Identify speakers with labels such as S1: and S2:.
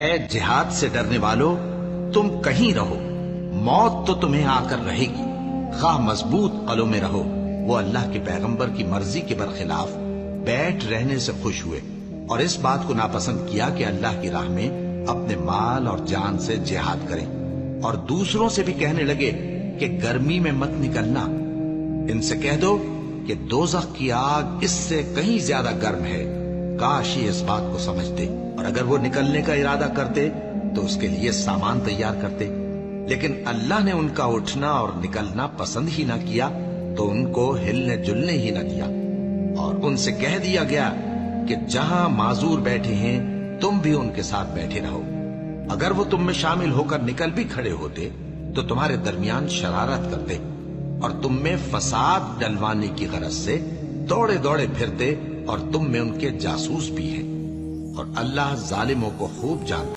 S1: اے جہاد سے ڈرنے والو، تم کہیں رہو، موت تو تمہیں آ کر رہے گی، خواہ مضبوط قلعوں میں رہو۔ وہ اللہ کے پیغمبر کی مرضی کے برخلاف بیٹھ رہنے سے خوش ہوئے اور اس بات کو ناپسند کیا کہ اللہ کی راہ میں اپنے مال اور جان سے جہاد کریں، اور دوسروں سے بھی کہنے لگے کہ گرمی میں مت نکلنا۔ ان سے کہہ دو کہ دوزخ کی آگ اس سے کہیں زیادہ گرم ہے، کاش یہ اس بات کو سمجھتے، اور اگر وہ نکلنے کا ارادہ کرتے تو اس کے لیے سامان تیار کرتے، لیکن اللہ نے ان کا اٹھنا اور نکلنا پسند ہی نہ کیا تو ان کو ہلنے جلنے ہی نہ دیا، اور ان سے کہہ دیا گیا کہ جہاں معذور بیٹھے ہیں تم بھی ان کے ساتھ بیٹھے رہو۔ اگر وہ تم میں شامل ہو کر نکل بھی کھڑے ہوتے تو تمہارے درمیان شرارت کرتے اور تم میں فساد ڈلوانے کی غرض سے دوڑے دوڑے پھرتے، اور تم میں ان کے جاسوس بھی ہیں، اور اللہ ظالموں کو خوب جانتا